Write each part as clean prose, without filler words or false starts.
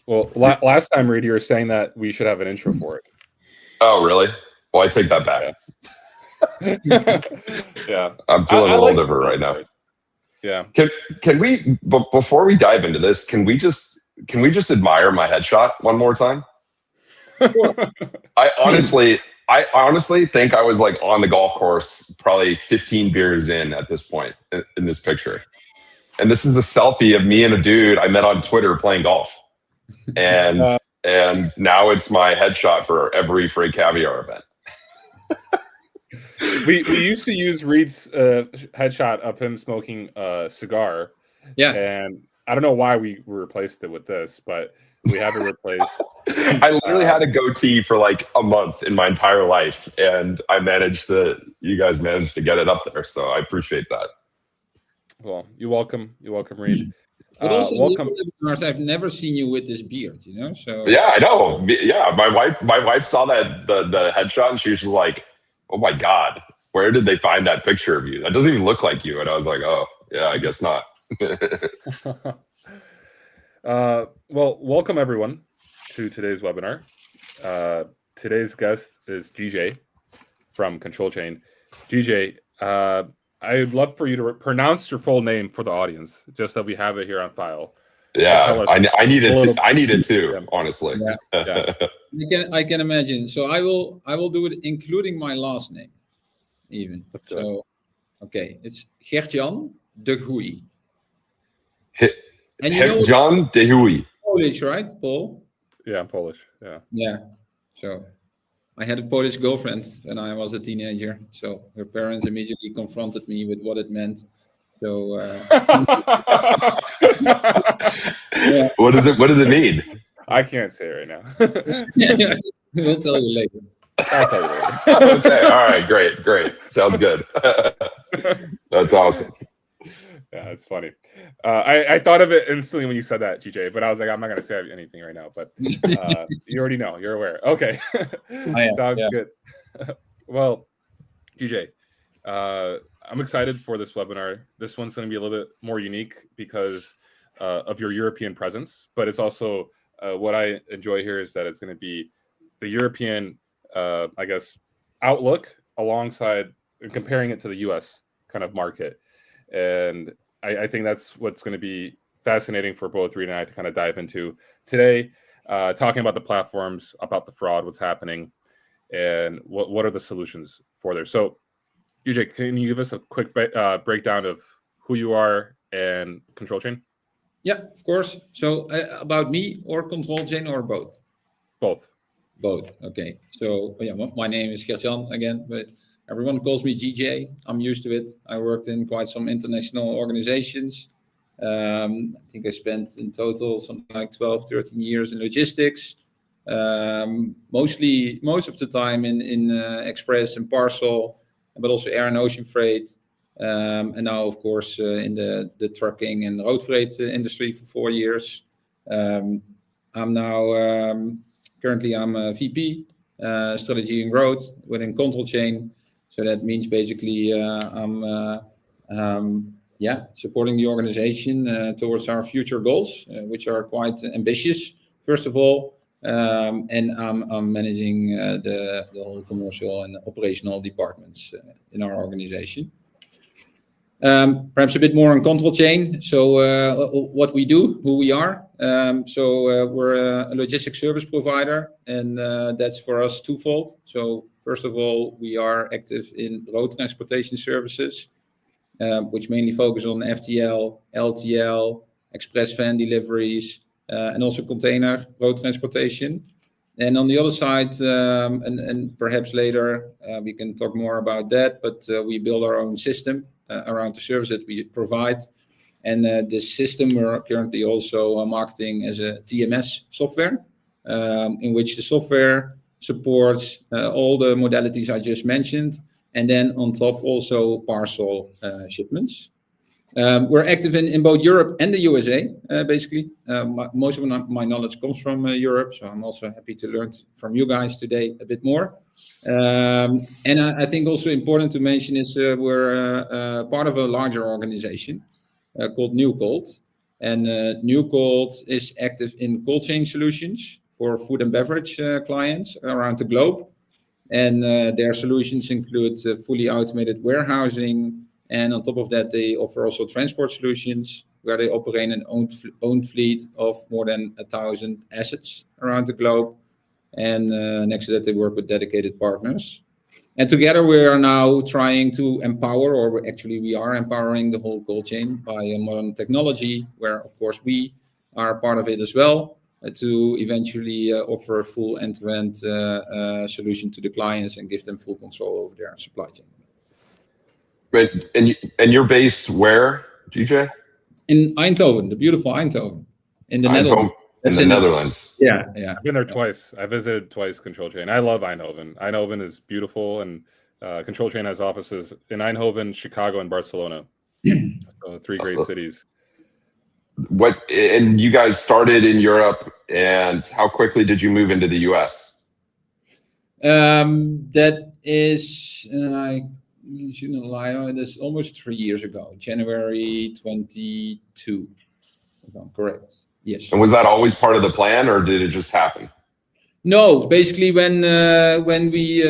Well, last time, Reed, you were saying that we should have an intro for it. Oh, really? Well, I take that back. Yeah. I'm feeling a little different right now. Yeah. Can we, before we dive into this, can we just admire my headshot one more time? I honestly think I was like on the golf course, probably 15 beers in at this point in this picture. And this is a selfie of me and a dude I met on Twitter playing golf. And now it's my headshot for every Free Caviar event. we used to use Reed's headshot of him smoking a cigar. Yeah. And I don't know why we replaced it with this, but we had to replace. I literally had a goatee for like a month in my entire life, and you guys managed to get it up there. So I appreciate that. Well, you're welcome. You're welcome, Reed. But also, welcome. I've never seen you with this beard, you know. So yeah, I know. Yeah, my wife saw that the headshot, and she was like, "Oh my God, where did they find that picture of you? That doesn't even look like you." And I was like, "Oh, yeah, I guess not." Well, welcome everyone to today's webinar. Today's guest is GJ from CtrlChain. GJ, I'd love for you to pronounce your full name for the audience, just that we have it here on file. Yeah, I needed to, honestly. Yeah. I can imagine. So I will do it including my last name, even. So, okay, it's Gert-Jan de Goey. And Gert-Jan de Goey. Polish, right, Paul? Yeah, I'm Polish. Yeah. Yeah. So I had a Polish girlfriend when I was a teenager. So her parents immediately confronted me with what it meant. So yeah. What does it mean? I can't say it right now. We'll tell you later. I'll tell you later. Okay. All right. Great. Sounds good. That's awesome. Yeah, it's funny. I thought of it instantly when you said that, GJ, but I was like, I'm not going to say anything right now. But you already know. You're aware. Okay. Sounds good. Well, GJ, I'm excited for this webinar. This one's going to be a little bit more unique because of your European presence, but it's also what I enjoy here is that it's going to be the European, I guess, outlook alongside and comparing it to the US kind of market. And I think that's what's going to be fascinating for both Reed and I to kind of dive into today, talking about the platforms, about the fraud, what's happening, and what are the solutions for there. So, GJ, can you give us a quick breakdown of who you are and CtrlChain? Yeah, of course. So about me or CtrlChain or both? Both. Okay. So yeah, my name is Gert-Jan again, but everyone calls me GJ. I'm used to it. I worked in quite some international organizations. I think I spent in total something like 12, 13 years in logistics. Most of the time in express and parcel, but also air and ocean freight. And now, of course, in the trucking and road freight industry for 4 years. I'm now currently I'm a VP strategy and growth within CtrlChain. So that means basically I'm supporting the organization towards our future goals, which are quite ambitious, first of all. And I'm managing the whole commercial and operational departments in our organization. Perhaps a bit more on CtrlChain. So what we do, who we are. We're a logistics service provider, and that's for us twofold. So first of all, we are active in road transportation services, which mainly focus on FTL, LTL, express van deliveries, and also container road transportation. And on the other side, and perhaps later we can talk more about that, but we build our own system around the service that we provide. And this system we're currently also marketing as a TMS software, in which the software supports all the modalities I just mentioned, and then on top also parcel shipments. We're active in both Europe and the USA, basically. Most of my knowledge comes from Europe, so I'm also happy to learn from you guys today a bit more. And I think also important to mention is we're part of a larger organization called New Cold. And NewCold is active in cold chain solutions for food and beverage clients around the globe. And their solutions include fully automated warehousing. And on top of that, they offer also transport solutions where they operate an own fleet of more than 1,000 assets around the globe. And next to that, they work with dedicated partners. And together we are now trying to empower, or we are empowering the whole cold chain by a modern technology, where of course we are part of it as well, to eventually offer a full end-to-end solution to the clients and give them full control over their supply chain. Right, and you're based where, GJ? In Eindhoven, the beautiful Eindhoven, in the Netherlands. In the Netherlands. Yeah. I've been there twice. I visited twice CtrlChain. I love Eindhoven. Eindhoven is beautiful, and CtrlChain has offices in Eindhoven, Chicago, and Barcelona. So 3 great cities. And you guys started in Europe, and how quickly did you move into the US? That is, I shouldn't lie, that's almost 3 years ago, January 22, if I'm correct. Yes. And was that always part of the plan, or did it just happen? No, basically when we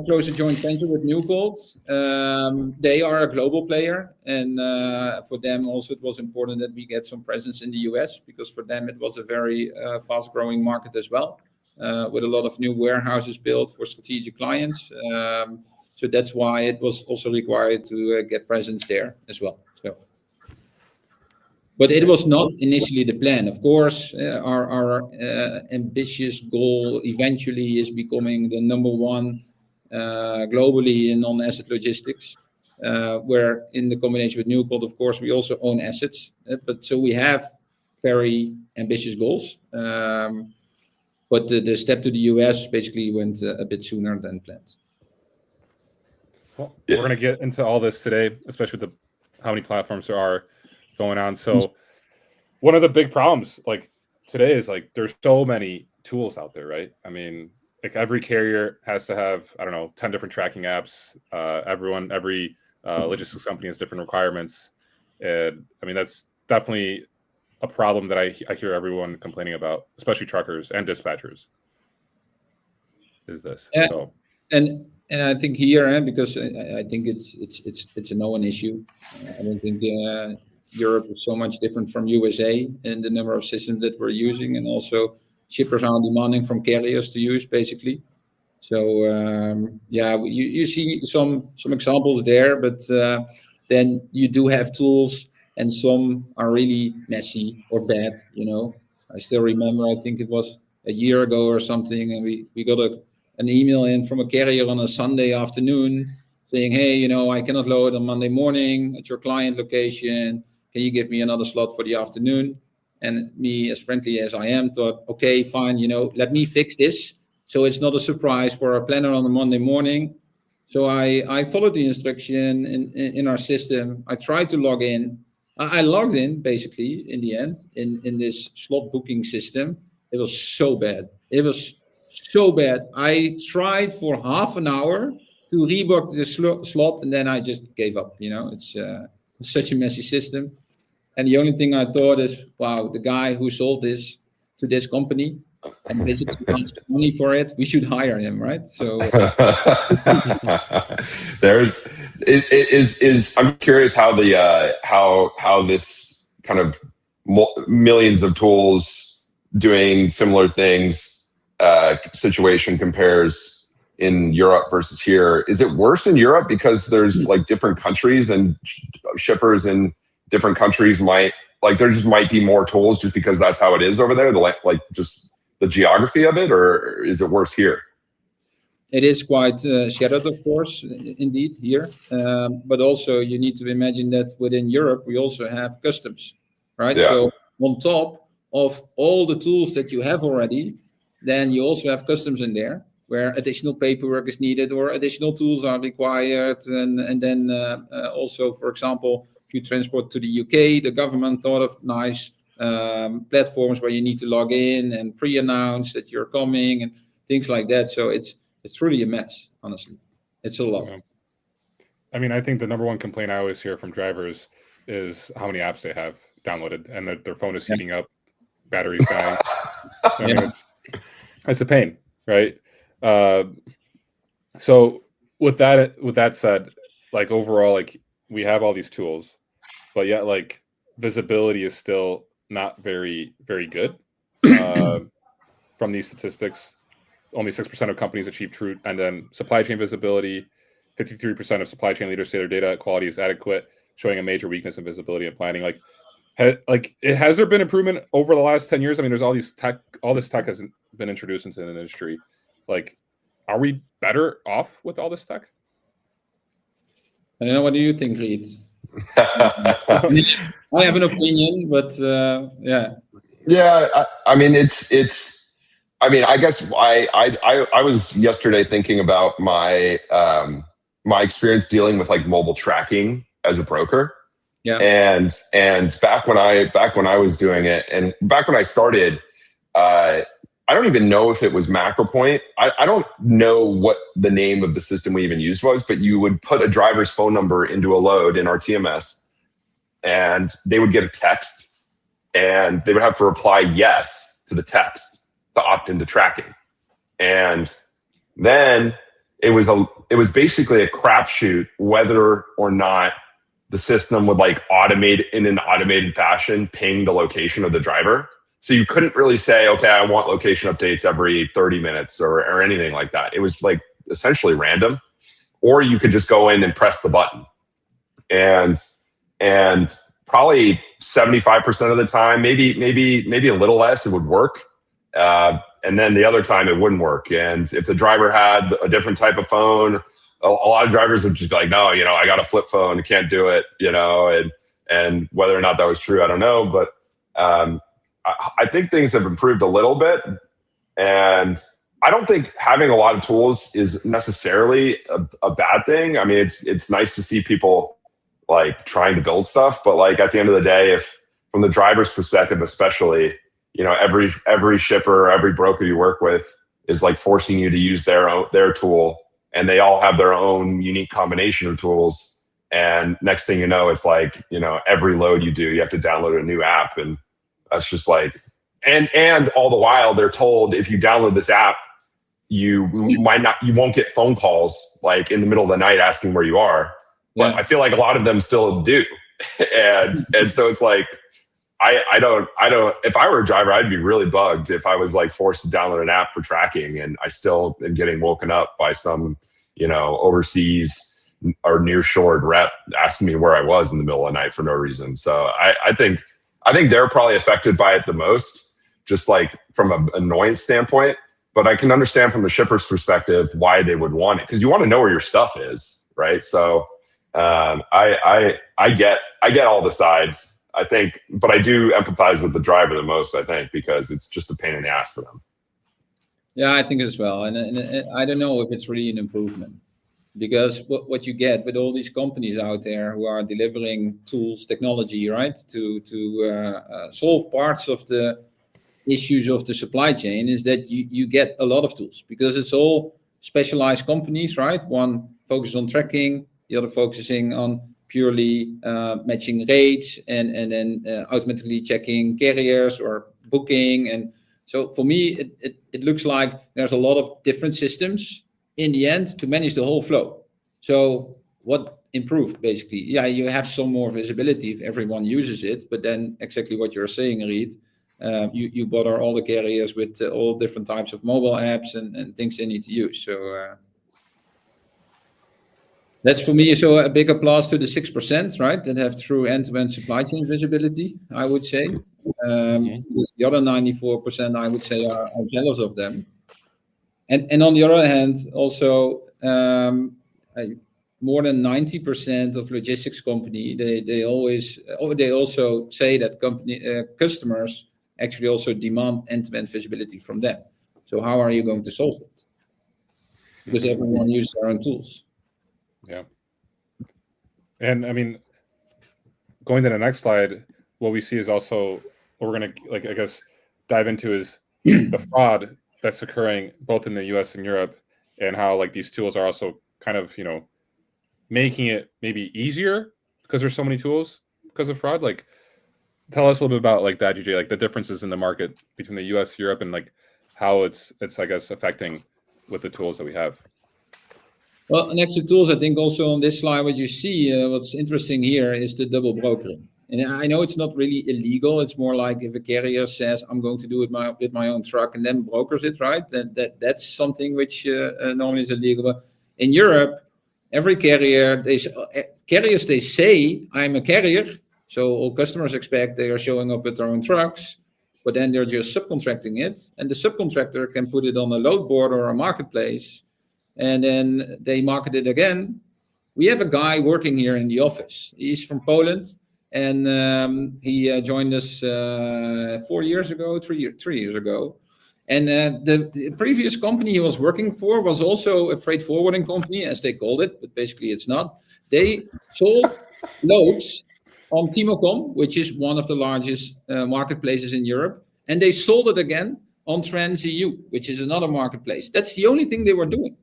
closed a joint venture with NewCold, they are a global player, and for them also it was important that we get some presence in the US, because for them it was a very fast-growing market as well, with a lot of new warehouses built for strategic clients. So that's why it was also required to get presence there as well. But it was not initially the plan. Of course, our ambitious goal eventually is becoming the number one globally in non-asset logistics, where in the combination with NewCold, of course, we also own assets. But so we have very ambitious goals. But the step to the US basically went a bit sooner than planned. Well, we're going to get into all this today, especially with how many platforms there are going on. So one of the big problems like today is like there's so many tools out there, right? I mean, like every carrier has to have, I don't know, 10 different tracking apps. Every logistics company has different requirements. And I mean, that's definitely a problem that I hear everyone complaining about, especially truckers and dispatchers. Is this? So. And I think here, because I think it's a known issue. I don't think Europe is so much different from USA in the number of systems that we're using, and also shippers are demanding from carriers to use basically. So you see some examples there, but then you do have tools, and some are really messy or bad. I still remember, I think it was a year ago or something, and we got an email in from a carrier on a Sunday afternoon saying, hey, I cannot load on Monday morning at your client location. Can you give me another slot for the afternoon? And me, as friendly as I am, thought, okay, fine, let me fix this, so it's not a surprise for our planner on a Monday morning. So I followed the instruction in our system. I tried to log in. I logged in, basically, in the end, in this slot booking system. It was so bad. It was so bad. I tried for half an hour to rebook the slot, and then I just gave up. It's such a messy system. And the only thing I thought is, wow, the guy who sold this to this company and basically wants money for it, we should hire him, right? So I'm curious how the how this kind of millions of tools doing similar things situation compares in Europe versus here. Is it worse in Europe because there's like different countries, and shippers in different countries might there just might be more tools just because that's how it is over there, just the geography of it, or is it worse here? It is quite shattered, of course, indeed here. But also you need to imagine that within Europe, we also have customs, right? Yeah. So on top of all the tools that you have already, then you also have customs in there where additional paperwork is needed or additional tools are required. And then also, for example, if you transport to the UK, the government thought of nice platforms where you need to log in and pre-announce that you're coming and things like that. So it's really a mess, honestly. It's a lot. Yeah. I mean, I think the number one complaint I always hear from drivers is how many apps they have. downloaded, and their phone is heating up, batteries dying. I mean, it's a pain, right? So with that said, like overall, like we have all these tools, but yet like visibility is still not very good. From these statistics, only 6% of companies achieve true end-to-end supply chain visibility. 53% of supply chain leaders say their data quality is adequate, showing a major weakness in visibility and planning. Has there been improvement over the last 10 years? I mean, there's all this tech has been introduced into the industry. Like, are we better off with all this tech? I don't know. What do you think, Reed? I have an opinion, but yeah. Yeah, I mean, it's. I mean, I guess I was yesterday thinking about my my experience dealing with like mobile tracking as a broker. Yeah. And back when I was doing it, and back when I started, I don't even know if it was MacroPoint. I don't know what the name of the system we even used was, but you would put a driver's phone number into a load in our TMS, and they would get a text, and they would have to reply yes to the text to opt into tracking. And then it was basically a crapshoot whether or not the system would like automate in an automated fashion, ping the location of the driver. So you couldn't really say, okay, I want location updates every 30 minutes or anything like that. It was like essentially random, or you could just go in and press the button. And probably 75% of the time, maybe a little less, it would work. And then the other time it wouldn't work. And if the driver had a different type of phone, a lot of drivers would just be like, no, I got a flip phone, can't do it, and whether or not that was true, I don't know. But I think things have improved a little bit. And I don't think having a lot of tools is necessarily a bad thing. I mean, it's nice to see people like trying to build stuff, but like at the end of the day, if from the driver's perspective, especially, every shipper, every broker you work with is like forcing you to use their tool, and they all have their own unique combination of tools. And next thing you know, it's like, every load you do, you have to download a new app. And that's just like, and all the while they're told, if you download this app, you won't get phone calls like in the middle of the night asking where you are. But I feel like a lot of them still do. and so it's like, I don't, if I were a driver, I'd be really bugged if I was like forced to download an app for tracking and I still am getting woken up by some, overseas or nearshored rep asking me where I was in the middle of the night for no reason. So I think they're probably affected by it the most, just like from an annoyance standpoint. But I can understand from the shipper's perspective why they would want it, because you want to know where your stuff is, right? So I get all the sides. I think, but I do empathize with the driver the most, I think, because it's just a pain in the ass for them. Yeah, I think as well. And I don't know if it's really an improvement, because what you get with all these companies out there who are delivering tools, technology, right, to solve parts of the issues of the supply chain, is that you get a lot of tools, because it's all specialized companies, right? One focuses on tracking, the other focusing on purely matching rates and then automatically checking carriers or booking. And so for me, it looks like there's a lot of different systems in the end to manage the whole flow. So what improved, basically? Yeah, you have some more visibility if everyone uses it, but then exactly what you're saying, Reed, you bother all the carriers with all different types of mobile apps and things they need to use. So that's for me. So a big applause to the 6%, right, that have true end-to-end supply chain visibility, I would say. Because the other 94%, I would say, are jealous of them. And on the other hand, also more than 90% of logistics company, they also say that customers actually also demand end-to-end visibility from them. So how are you going to solve it? Because everyone uses their own tools. Yeah. And I mean, going to the next slide, what we see is also what we're going to, like, I guess, dive into is the fraud that's occurring both in the US and Europe, and how like these tools are also kind of, making it maybe easier because there's so many tools because of fraud. Like, tell us a little bit about like that, GJ, like the differences in the market between the US, Europe, and like how it's I guess affecting with the tools that we have. Well, next to tools, I think also on this slide, what you see, what's interesting here is the double brokering. And I know it's not really illegal. It's more like if a carrier says, I'm going to do it with my own truck and then brokers it, right? That's something which normally is illegal. But in Europe, every carrier, carriers, they say, I'm a carrier. So all customers expect they are showing up with their own trucks, but then they're just subcontracting it. And the subcontractor can put it on a load board or a marketplace, and then they market it again. We have a guy working here in the office. He's from Poland, and he joined us 3 years ago. And the previous company he was working for was also a freight forwarding company, as they called it, but basically it's not. They sold loads on Timocom, which is one of the largest marketplaces in Europe, and they sold it again on TransEU, which is another marketplace. That's the only thing they were doing.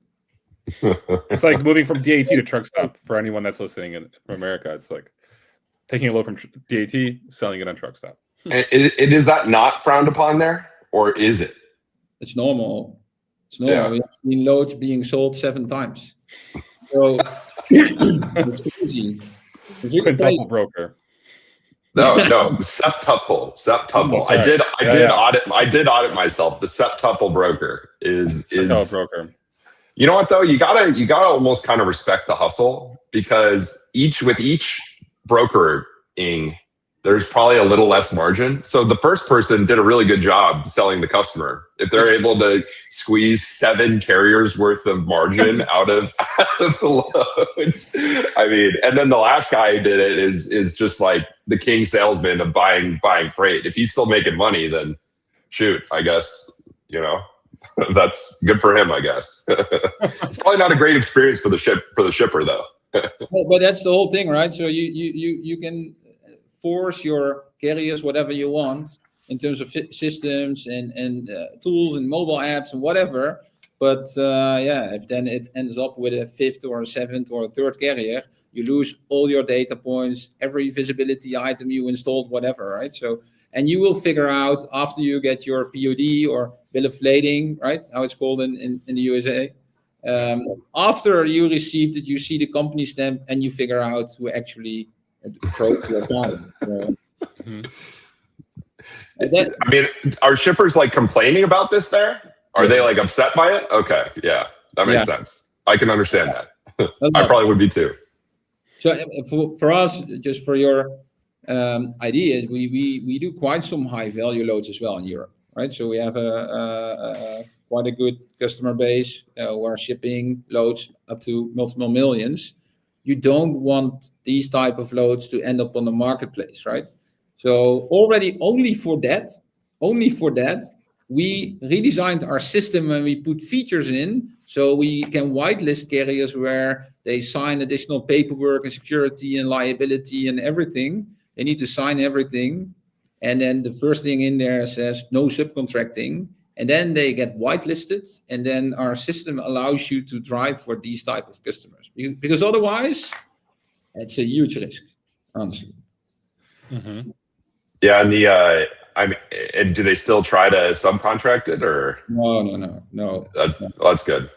It's like moving from DAT to truck stop for anyone that's listening in America. It's like taking a load from DAT, selling it on truck stop. Is that not frowned upon there, or is it? It's normal. It's normal. Yeah. We've seen loads being sold 7 times. So it's crazy. Quintuple broker. No, septuple. Oh, I did audit myself. The septuple broker is broker. You know what though? You gotta almost kind of respect the hustle, because each brokering, there's probably a little less margin. So the first person did a really good job selling the customer. If they're able to squeeze 7 carriers worth of margin out of the loads, I mean, and then the last guy who did it is just like the king salesman of buying freight. If he's still making money, then shoot, I guess, that's good for him, I guess. It's probably not a great experience for the shipper though. But that's the whole thing, right? So you can force your carriers whatever you want in terms of systems and tools and mobile apps and whatever. But if then it ends up with a 5th or a 7th or a 3rd carrier, you lose all your data points, every visibility item you installed, whatever, right? So, and you will figure out after you get your POD or bill of lading, right? How it's called in the USA. After you received it, you see the company stamp and you figure out who actually broke your time. I mean, are shippers like complaining about this there? Are they like upset by it? Okay, yeah, that makes sense. I can understand that. I probably would be too. So for us, just for your idea, we do quite some high value loads as well in Europe, right? So we have quite a good customer base who are shipping loads up to multiple millions. You don't want these type of loads to end up on the marketplace, right? So already only for that, we redesigned our system and we put features in so we can whitelist carriers where they sign additional paperwork and security and liability and everything. They need to sign everything. And then the first thing in there says no subcontracting. And then they get whitelisted. And then our system allows you to drive for these type of customers. Because otherwise, it's a huge risk, honestly. Mm-hmm. Yeah, and do they still try to subcontract it, or no? That's good.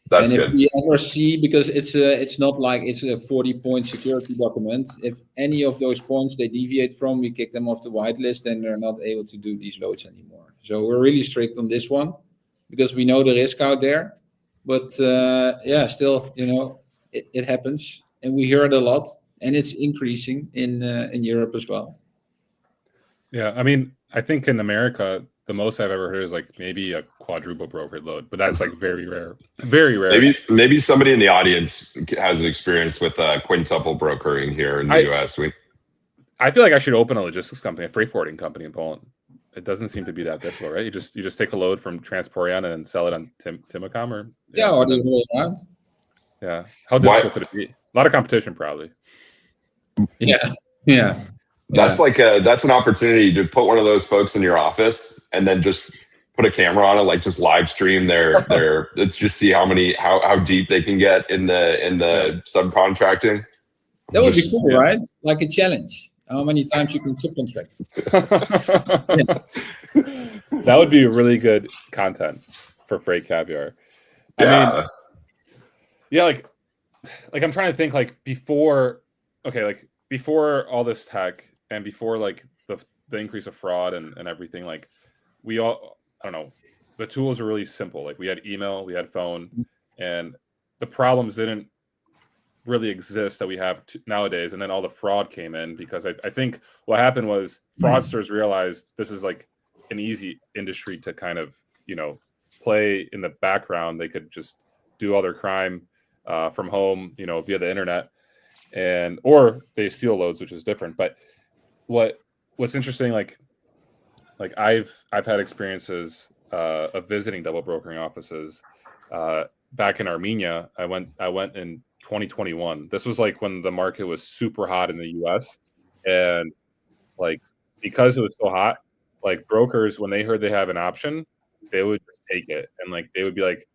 That's good. If we ever see, because it's not like it's a 40-point security document. If any of those points they deviate from, we kick them off the whitelist, and they're not able to do these loads anymore. So we're really strict on this one because we know the risk out there. But still, it happens, and we hear it a lot, and it's increasing in Europe as well. Yeah, I mean, I think in America, the most I've ever heard is like maybe a quadruple brokered load, but that's like very rare. Very rare. Maybe somebody in the audience has an experience with quintuple brokering here in the US. I feel like I should open a logistics company, a freight forwarding company in Poland. It doesn't seem to be that difficult, right? You just take a load from Transporeon and sell it on Timocom, or or the way around. Yeah, how difficult could it be? A lot of competition, probably. Yeah. That's that's an opportunity to put one of those folks in your office and then just put a camera on it, like just live stream their let's just see how deep they can get in the subcontracting. That would be cool, right? Like a challenge. how many times you can subcontract. That would be really good content for Freight Caviar. Yeah. I mean, yeah, like I'm trying to think like before all this tech and before like the increase of fraud and everything, like I don't know, the tools are really simple. Like we had email, we had phone, and the problems didn't really exist that we have nowadays. And then all the fraud came in because I think what happened was fraudsters realized this is like an easy industry to kind of, play in the background. They could just do all their crime from home, via the internet, or they steal loads, which is different. But what's interesting, like I've had experiences of visiting double brokering offices back in Armenia. I went in 2021. This was like when the market was super hot in the US, and like because it was so hot, like brokers, when they heard they have an option, they would just take it, and like they would be like,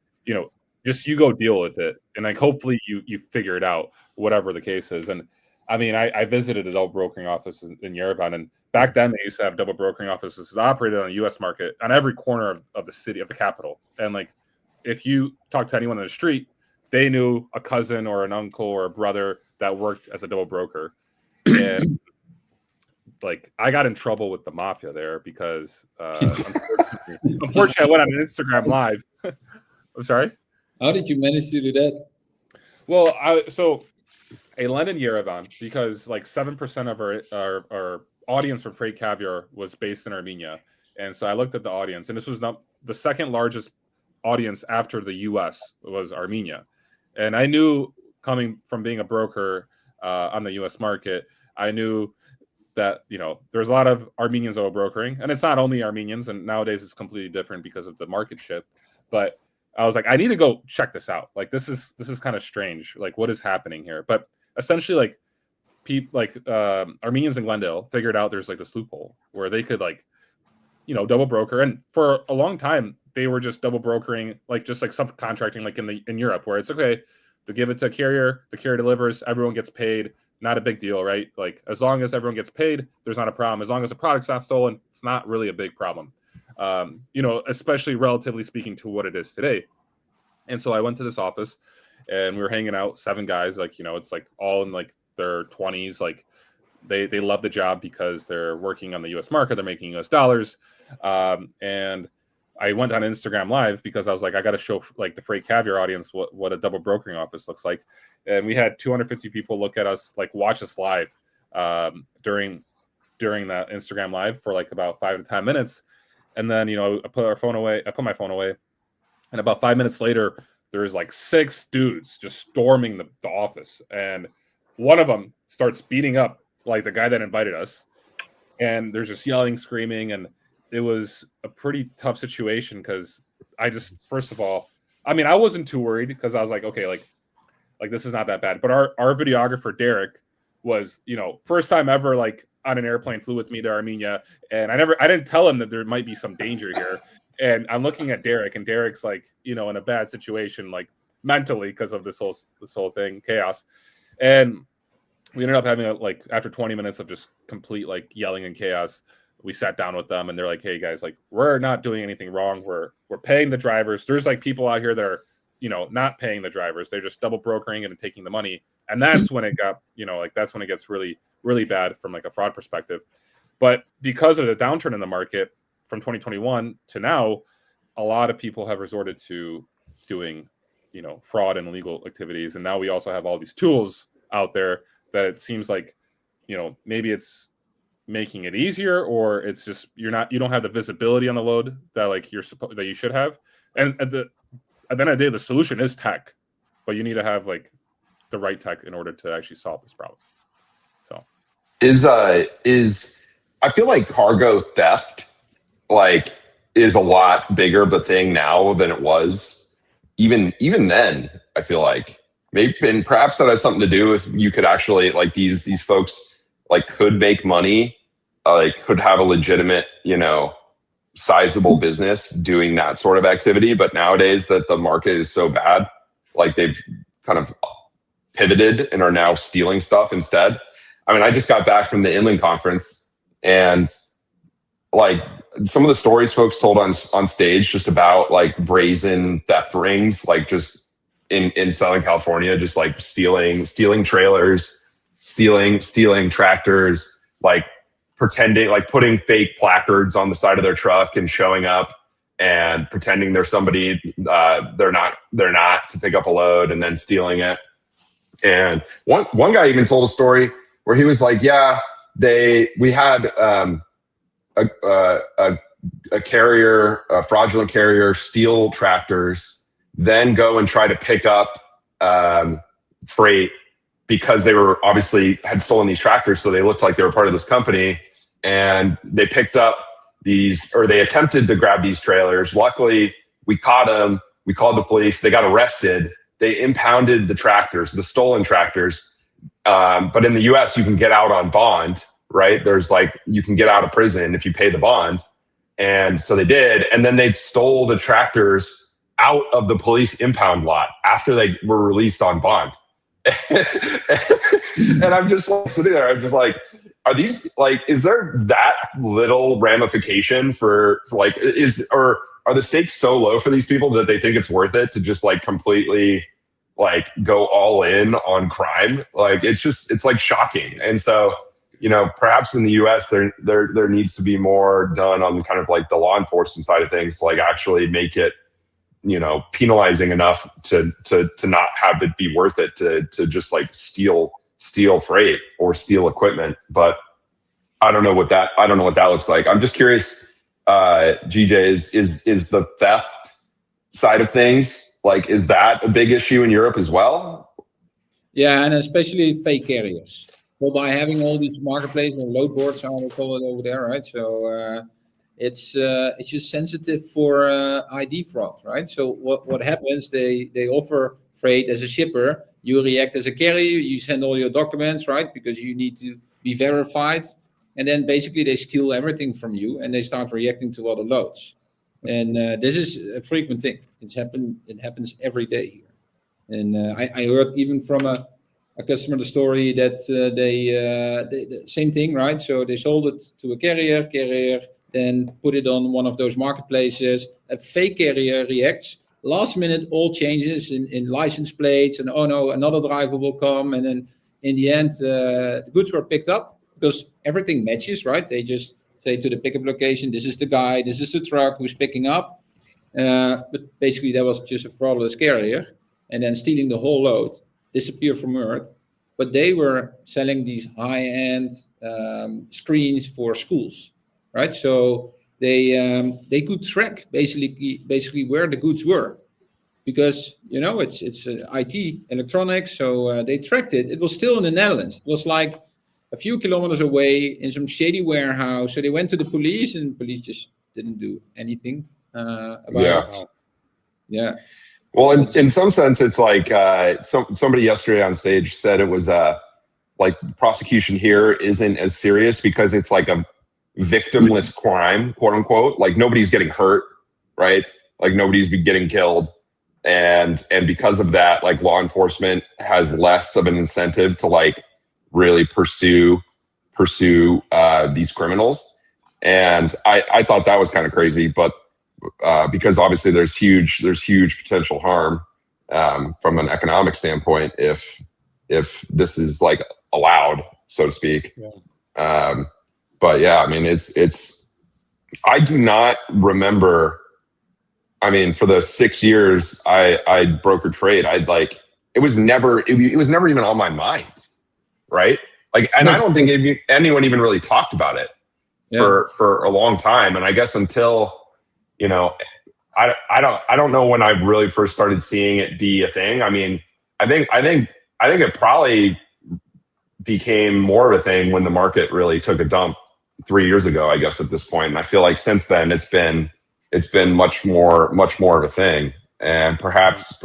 just you go deal with it, and like hopefully you figure it out, whatever the case is. And I mean, I visited a double brokering office in Yerevan, and back then they used to have double brokering offices that operated on a U.S. market on every corner of the city, of the capital. And like, if you talk to anyone on the street, they knew a cousin or an uncle or a brother that worked as a double broker. And like, I got in trouble with the mafia there because unfortunately I went on an Instagram live. I'm sorry? How did you manage to do that? Well, I landed in Yerevan because like 7% of our audience from Freight Caviar was based in Armenia. And so I looked at the audience, and this was not the second largest audience after the US was Armenia. And I knew, coming from being a broker on the US market, I knew that, there's a lot of Armenians that were brokering, and it's not only Armenians, and nowadays it's completely different because of the market shift. But I was like, I need to go check this out. Like, this is kind of strange. Like, what is happening here? But essentially, like, Armenians in Glendale figured out there's like this loophole where they could double broker. And for a long time, they were just double brokering, just like subcontracting, like in Europe, where it's okay to give it to a carrier, the carrier delivers, everyone gets paid. Not a big deal, right? Like, as long as everyone gets paid, there's not a problem. As long as the product's not stolen, it's not really a big problem. Especially relatively speaking to what it is today. And so I went to this office, and we were hanging out, 7 guys, it's like all in like their 20s. Like they love the job because they're working on the US market, they're making US dollars. And I went on Instagram live because I was like, I got to show like the Freight Caviar audience what a double brokering office looks like. And we had 250 people look at us, like watch us live during that Instagram live for like about 5 to 10 minutes. And then, I put my phone away. And about 5 minutes later, there's like 6 dudes just storming the office. And one of them starts beating up like the guy that invited us. And there's just yelling, screaming. And it was a pretty tough situation because I just, first of all, I mean, I wasn't too worried because I was like, okay, like this is not that bad. But our videographer, Derek, was, first time ever, like on an airplane, flew with me to Armenia. And I didn't tell him that there might be some danger here. And I'm looking at Derek, and Derek's like, in a bad situation, like mentally, because of this whole thing, chaos. And we ended up having after 20 minutes of just complete like yelling and chaos, we sat down with them, and they're like, hey guys, like, we're not doing anything wrong. We're paying the drivers. There's like people out here that are, not paying the drivers. They're just double brokering and taking the money. And that's when it got, that's when it gets really, really bad from like a fraud perspective. But because of the downturn in the market from 2021 to now, a lot of people have resorted to doing, fraud and illegal activities. And now we also have all these tools out there that it seems like, maybe it's making it easier, or it's just you don't have the visibility on the load that like that you should have. And at the end of the day, the solution is tech, but you need to have like the right tech in order to actually solve this problem. So is I feel like cargo theft is a lot bigger of a thing now than it was even then. I feel like maybe, and perhaps that has something to do with you could actually like these folks could make money, could have a legitimate, sizable business doing that sort of activity. But nowadays that the market is so bad, like they've kind of pivoted and are now stealing stuff instead. I mean, I just got back from the Inland Conference, and like some of the stories folks told on stage just about like brazen theft rings, like just in Southern California, just like stealing trailers, stealing tractors, like pretending, like putting fake placards on the side of their truck and showing up and pretending they're somebody they're not to pick up a load and then stealing it. And one guy even told a story where he was like, yeah, we had a carrier, a fraudulent carrier, steal tractors, then go and try to pick up freight because they were obviously had stolen these tractors, so they looked like they were part of this company, and they picked up these, or they attempted to grab these trailers. Luckily, we caught them. We called the police. They got arrested. They impounded the tractors, the stolen tractors. But in the U.S., you can get out on bond, right? There's like, you can get out of prison if you pay the bond. And so they did. And then they stole the tractors out of the police impound lot after they were released on bond. And I'm just like sitting there, I'm just like, are these like, is there that little ramification for like, or are the stakes so low for these people that they think it's worth it to just like completely like go all in on crime? Like, it's like shocking. And so, you know, perhaps in the US there needs to be more done on kind of like the law enforcement side of things to like actually make it, you know, penalizing enough to not have it be worth it to just like steal freight or steal equipment. But I don't know what that looks like. I'm just curious, GJ, is the theft side of things, like, is that a big issue in Europe as well? Yeah, and especially fake carriers. Well, by having all these marketplaces or load boards, how we call it over there, right? So it's just sensitive for ID fraud, right? So what happens? They offer freight as a shipper. You react as a carrier. You send all your documents, right? Because you need to be verified, and then basically they steal everything from you and they start reacting to other loads. And this is a frequent thing. It happens every day here. And I heard even from a customer the story that they same thing, right? So they sold it to a carrier then put it on one of those marketplaces. A fake carrier reacts. Last minute, all changes in license plates, and oh no, another driver will come. And then in the end, the goods were picked up because everything matches, right? They just say to the pickup location, this is the guy, this is the truck who's picking up. But basically, that was just a fraudulent carrier, and then stealing the whole load, disappear from Earth. But they were selling these high-end screens for schools. Right, so they could track basically where the goods were, because you know it's IT electronics. So they tracked it. It was still in the Netherlands. It was like a few kilometers away in some shady warehouse. So they went to the police, and the police just didn't do anything about it. Yeah. Well, in some sense, it's like somebody yesterday on stage said it was like prosecution here isn't as serious because it's like a victimless crime, quote unquote. Like nobody's getting hurt, right? Like nobody's getting killed, and because of that, like law enforcement has less of an incentive to like really pursue these criminals. And I thought that was kind of crazy, but because obviously there's huge potential harm from an economic standpoint if this is like allowed, so to speak. Yeah. But yeah, I mean, it's. I do not remember. I mean, for the 6 years I brokered freight, it was never even on my mind, right? Like, and I don't think anyone even really talked about it for a long time. And I guess until, you know, I don't know when I really first started seeing it be a thing. I mean, I think it probably became more of a thing when the market really took a dump 3 years ago, I guess, at this point. And I feel like since then it's been much more of a thing. And perhaps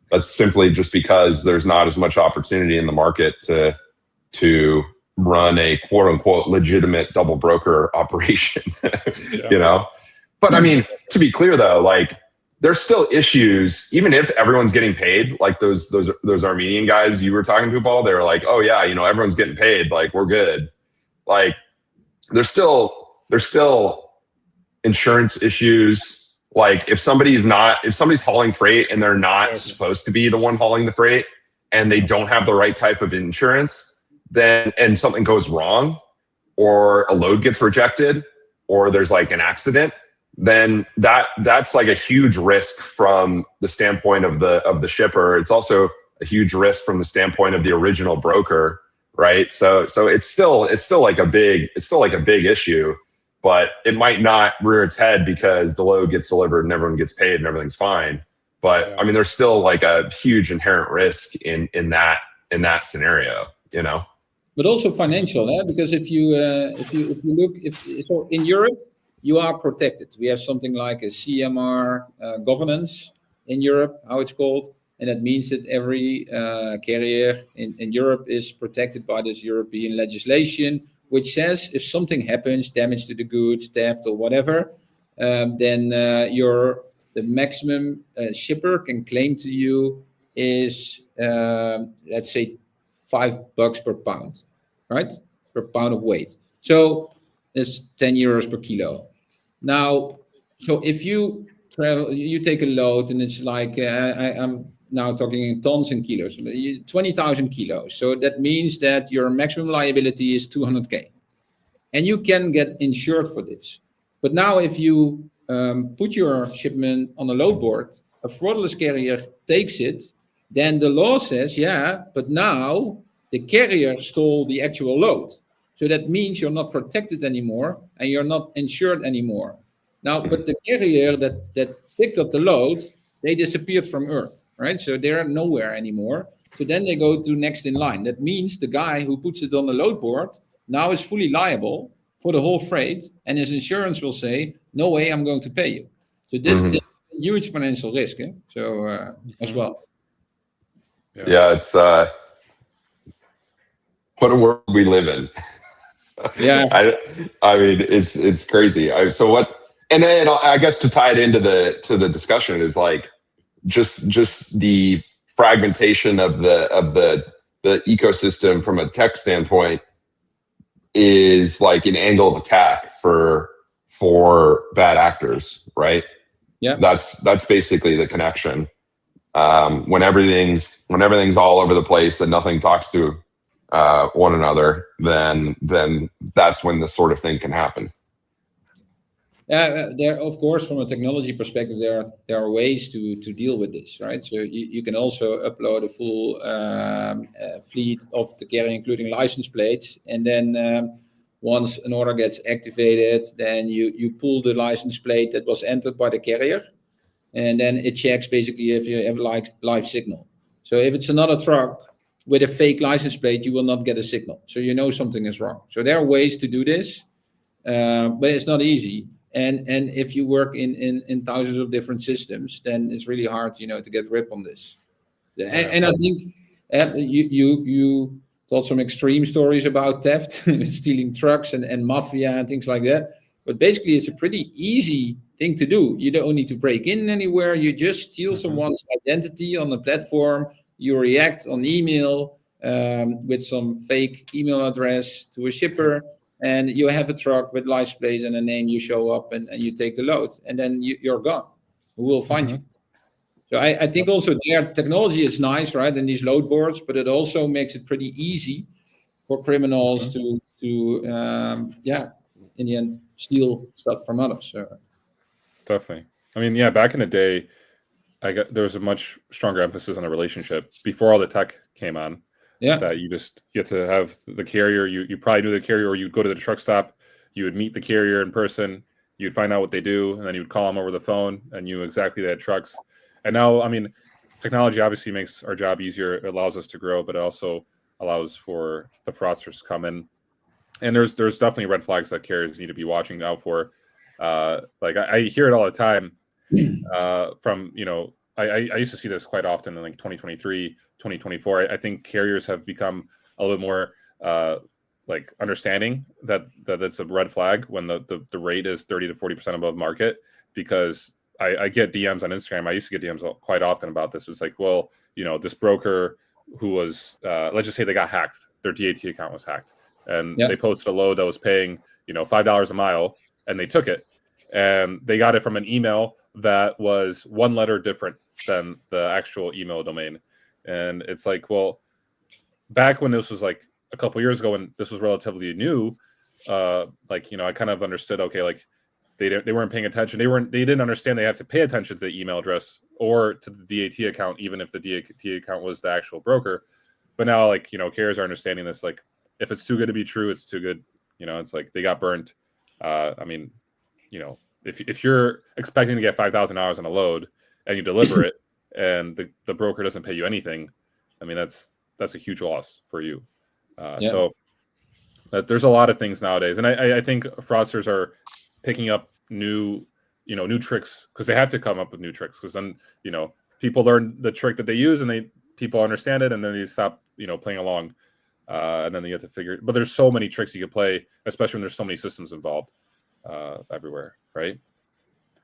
that's simply just because there's not as much opportunity in the market to run a quote unquote legitimate double broker operation, you know? But I mean, to be clear though, like there's still issues, even if everyone's getting paid, like those Armenian guys you were talking to, Paul, they were like, oh yeah, everyone's getting paid, like we're good. Like there's still insurance issues. Like if somebody's hauling freight and they're not supposed to be the one hauling the freight and they don't have the right type of insurance, then and something goes wrong or a load gets rejected or there's like an accident, then that's like a huge risk from the standpoint of the shipper. It's also a huge risk from the standpoint of the original broker, right? So it's still like a big issue, but it might not rear its head because the load gets delivered and everyone gets paid and everything's fine. But I mean, there's still like a huge inherent risk in that scenario, But also financial, because if you look, so in Europe, you are protected. We have something like a CMR governance in Europe, how it's called, and that means that every carrier in Europe is protected by this European legislation, which says if something happens, damage to the goods, theft or whatever, then the maximum shipper can claim to you is let's say $5 per pound, right? Per pound of weight. So it's 10 euros per kilo. Now, so if you travel, you take a load and it's like, I'm now talking in tons and kilos, 20,000 kilos. So that means that your maximum liability is 200K. And you can get insured for this. But now if you put your shipment on a load board, a fraudulent carrier takes it, then the law says, yeah, but now the carrier stole the actual load. So that means you're not protected anymore and you're not insured anymore. Now, but the carrier that picked up the load, they disappeared from Earth, right? So they're nowhere anymore. So then they go to next in line. That means the guy who puts it on the load board now is fully liable for the whole freight, and his insurance will say, no way, I'm going to pay you. So this is a huge financial risk, so as well. Yeah, it's what a world we live in. Yeah, I mean, it's crazy. So what? And then I guess to tie it into the discussion is like just the fragmentation of the ecosystem from a tech standpoint is like an angle of attack for bad actors, right? Yeah, that's basically the connection. When everything's all over the place and nothing talks to one another, then that's when this sort of thing can happen. There, of course, from a technology perspective, there are ways to deal with this, right? So you can also upload a full fleet of the carrier, including license plates, and then once an order gets activated, then you pull the license plate that was entered by the carrier, and then it checks basically if you have live signal. So if it's another truck with a fake license plate, you will not get a signal. So you know something is wrong. So there are ways to do this, but it's not easy. And if you work in thousands of different systems, then it's really hard, to get grip on this. And I think you told some extreme stories about theft, stealing trucks and mafia and things like that. But basically, it's a pretty easy thing to do. You don't need to break in anywhere. You just steal someone's identity on the platform. You react on email with some fake email address to a shipper. And you have a truck with license plates and a name, you show up and you take the load, and then you're gone. Who will find you? So I think also their technology is nice, right? And these load boards, but it also makes it pretty easy for criminals to in the end, steal stuff from others. So. Definitely. I mean, yeah, back in the day, there was a much stronger emphasis on the relationship before all the tech came on. Yeah, that you get to have the carrier. You probably knew the carrier, or you'd go to the truck stop. You would meet the carrier in person. You'd find out what they do, and then you'd call them over the phone, and you knew exactly they had trucks. And now, I mean, technology obviously makes our job easier. It allows us to grow, but it also allows for the fraudsters to come in. And there's definitely red flags that carriers need to be watching out for. Like I hear it all the time from I used to see this quite often in like 2023, 2024. I think carriers have become a little more like understanding that it's a red flag when the rate is 30 to 40% above market, because I get DMs on Instagram. I used to get DMs quite often about this. It's like, well, this broker who was, let's just say they got hacked. Their DAT account was hacked, and they posted a load that was paying, $5 a mile, and they took it, and they got it from an email that was one letter different than the actual email domain. And it's like, well, back when this was like a couple years ago, when this was relatively new, I kind of understood, okay, like they weren't paying attention. They didn't understand they had to pay attention to the email address or to the DAT account, even if the DAT account was the actual broker. But now, carriers are understanding this. Like, if it's too good to be true, it's too good. It's like they got burnt. If you're expecting to get $5,000 on a load and you deliver it, and the broker doesn't pay you anything, I mean, that's a huge loss for you. So there's a lot of things nowadays, and I think fraudsters are picking up new tricks, because they have to come up with new tricks, because then people learn the trick that they use, and people understand it, and then they stop playing along, and then you have to figure. But there's so many tricks you can play, especially when there's so many systems involved everywhere, right?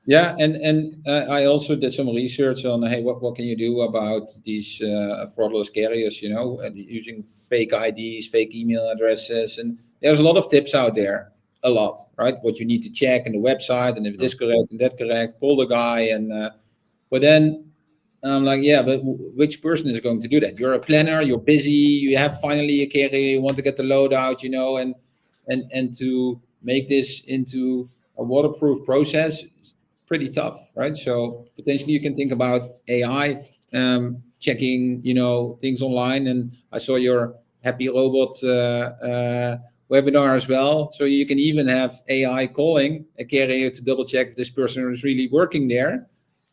Yeah, and I also did some research on, hey, what can you do about these fraudulent carriers, using fake IDs, fake email addresses, and there's a lot of tips out there, a lot, right? What you need to check in the website, and if this correct and that correct, call the guy, and but then I'm like, yeah, but which person is going to do that? You're a planner, you're busy, you have finally a carrier, you want to get the load out, and to make this into a waterproof process, pretty tough, right? So potentially you can think about AI, checking, things online. And I saw your Happy Robot webinar as well. So you can even have AI calling a carrier to double check if this person is really working there.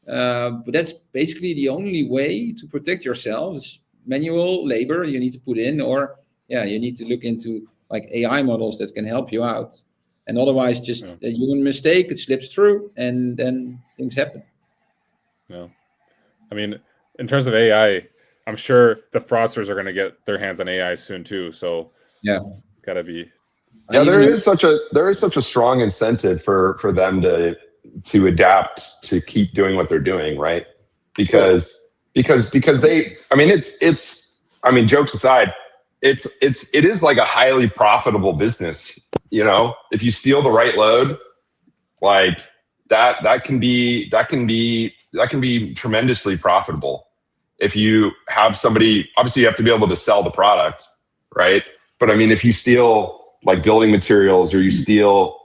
But that's basically the only way to protect yourselves. Manual labor you need to put in, or you need to look into like AI models that can help you out. And otherwise, just a human mistake, it slips through, and then things happen. Yeah. I mean, in terms of AI, I'm sure the fraudsters are going to get their hands on AI soon too. So it's got to be. Yeah, there is such a strong incentive for them to adapt, to keep doing what they're doing, right? Because they, I mean, jokes aside, it is like a highly profitable business. If you steal the right load, like that can be tremendously profitable. If you have somebody, obviously you have to be able to sell the product, right? But I mean, if you steal like building materials, or you steal,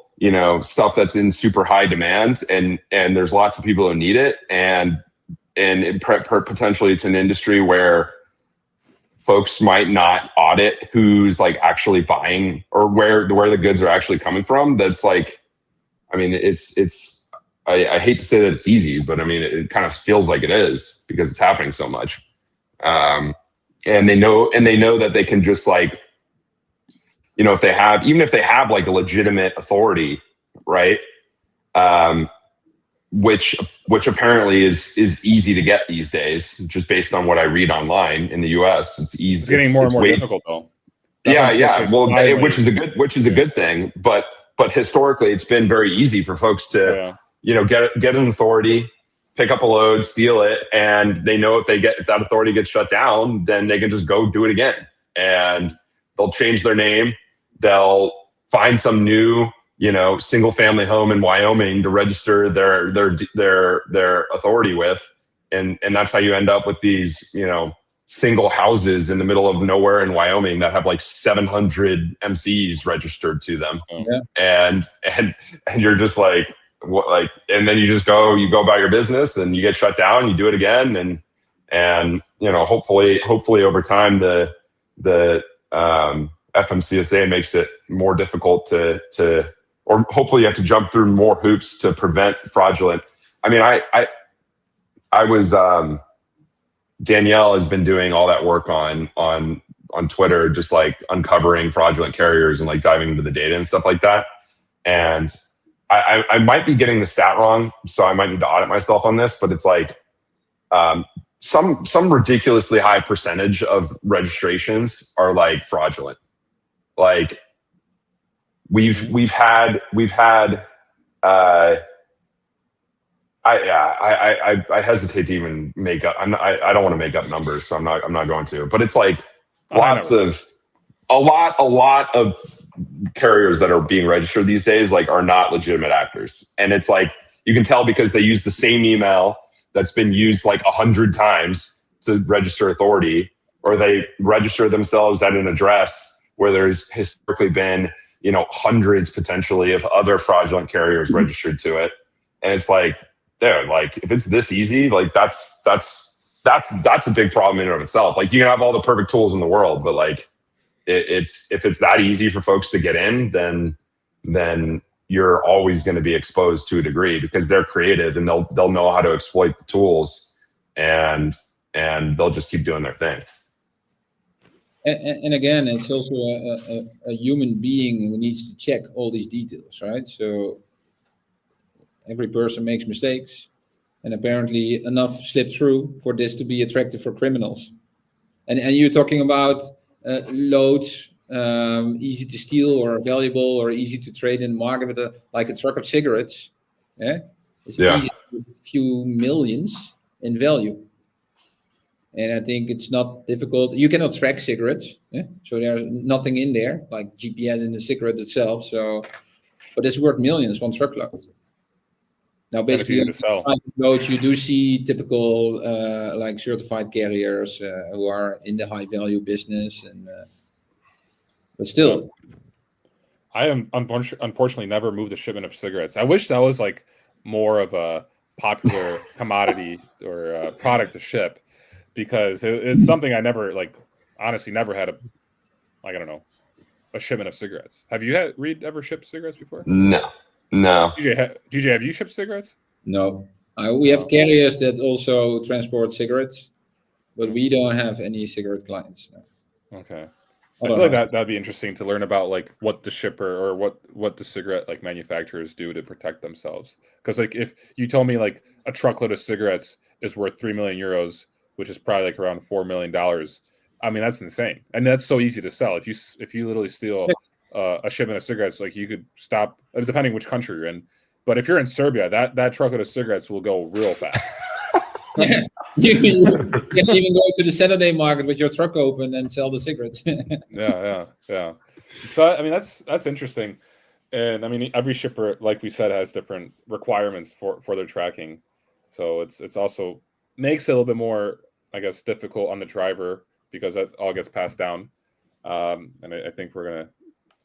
stuff that's in super high demand, and there's lots of people who need it, and potentially it's an industry where folks might not audit who's like actually buying, or where the goods are actually coming from. That's like, I mean, I hate to say that it's easy, but I mean, it kind of feels like it is, because it's happening so much. And they know that they can just like, if they have like a legitimate authority, right? Which apparently is easy to get these days, just based on what I read online in the US. It's easy. It's getting more and more difficult though. Well, which is a good thing, but historically it's been very easy for folks to get an authority, pick up a load, steal it, and they know if that authority gets shut down, then they can just go do it again, and they'll change their name, they'll find some new single family home in Wyoming to register their authority with, and that's how you end up with these single houses in the middle of nowhere in Wyoming that have like 700 MCs registered to them. And you're just like, what, like, and then you go about your business, and you get shut down, you do it again, and hopefully over time the FMCSA makes it more difficult to or hopefully you have to jump through more hoops to prevent fraudulent. I mean, I was Danielle has been doing all that work on Twitter, just like uncovering fraudulent carriers and like diving into the data and stuff like that. And I might be getting the stat wrong, so I might need to audit myself on this, but it's like some ridiculously high percentage of registrations are like fraudulent. Like we've had I I hesitate to even make up. I don't want to make up numbers, so I'm not going to. But it's like a lot of carriers that are being registered these days like are not legitimate actors, and it's like you can tell because they use the same email that's been used like 100 times to register authority, or they register themselves at an address where there's historically been hundreds potentially of other fraudulent carriers registered to it, and it's like. Dude, like if it's this easy, like that's a big problem in and of itself. Like you can have all the perfect tools in the world, but like if it's that easy for folks to get in, then you're always going to be exposed to a degree because they're creative and they'll know how to exploit the tools and they'll just keep doing their thing. And again, it's also a human being who needs to check all these details, right? So every person makes mistakes, and apparently enough slip through for this to be attractive for criminals. And you're talking about loads, easy to steal or valuable or easy to trade in the market with like a truck of cigarettes. It's easy to a few millions in value. And I think it's not difficult. You cannot track cigarettes, so there's nothing in there like GPS in the cigarette itself. So, but it's worth millions, one truckload. Now, basically, loads, you do see typical like certified carriers who are in the high value business, but still, I am unfortunately never moved a shipment of cigarettes. I wish that was like more of a popular commodity or product to ship, because it's something I never honestly never had a shipment of cigarettes. Have you ever shipped cigarettes before? No. DJ, have you shipped cigarettes? No. We have carriers that also transport cigarettes, but we don't have any cigarette clients. No. Okay. I feel like that'd be interesting to learn about like what the shipper or what the cigarette like manufacturers do to protect themselves. Because like if you told me like a truckload of cigarettes is worth 3 million euros, which is probably like around $4 million, I mean that's insane, and that's so easy to sell. If you literally steal a shipment of cigarettes, like you could stop, depending which country you're in. But if you're in Serbia, that truckload of cigarettes will go real fast. Yeah. You can even go to the Saturday market with your truck open and sell the cigarettes. Yeah. So I mean that's interesting, and I mean every shipper, like we said, has different requirements for their tracking. So it's also makes it a little bit more, I guess, difficult on the driver because that all gets passed down. And I think we're gonna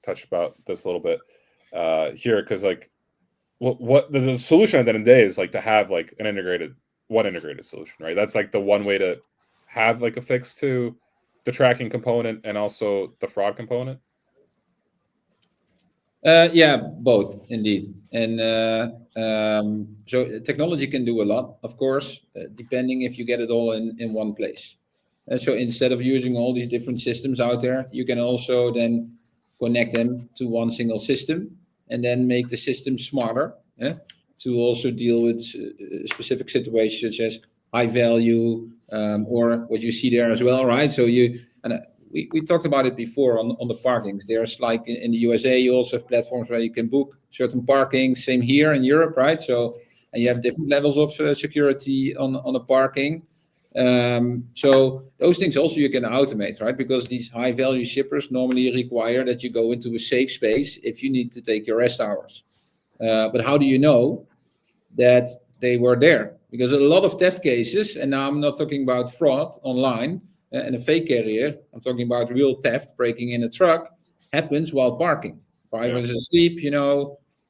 touch about this a little bit here, because like what the solution at the end of the day is like to have like one integrated solution, right? That's like the one way to have like a fix to the tracking component and also the fraud component. Yeah, both indeed. And so technology can do a lot, of course, depending if you get it all in one place. So instead of using all these different systems out there, you can also then connect them to one single system and then make the system smarter to also deal with specific situations such as high value or what you see there as well, right? So we talked about it before on the parkings. There's like in the USA, you also have platforms where you can book certain parking. Same here in Europe, right? So and you have different levels of security on a parking. So those things also you can automate, right? Because these high value shippers normally require that you go into a safe space if you need to take your rest hours. But how do you know that they were there? Because a lot of theft cases, and now I'm not talking about fraud online and a fake carrier, I'm talking about real theft, breaking in a truck, happens while parking. Drivers asleep,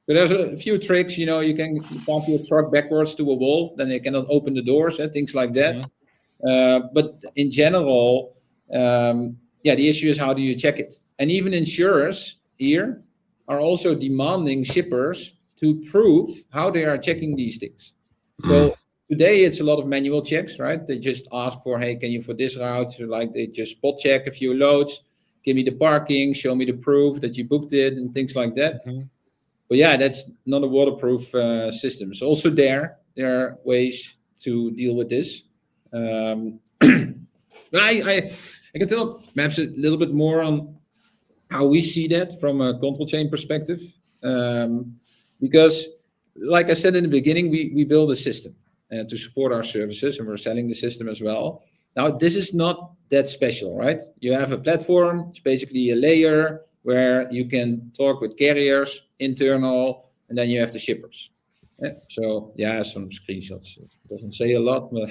But there's a few tricks, you can park your truck backwards to a wall, then they cannot open the doors and things like that. Mm-hmm. But in general, the issue is how do you check it? And even insurers here are also demanding shippers to prove how they are checking these things. So today it's a lot of manual checks, right? They just ask for, hey, can you for this route? So like they just spot check a few loads, give me the parking, show me the proof that you booked it and things like that. Mm-hmm. But yeah, that's not a waterproof system. So also there are ways to deal with this. I can tell perhaps a little bit more on how we see that from a CtrlChain perspective. Because like I said in the beginning, we build a system to support our services, and we're selling the system as well. Now, this is not that special, right? You have a platform. It's basically a layer where you can talk with carriers, internal, and then you have the shippers. So yeah, some screenshots. It doesn't say a lot, but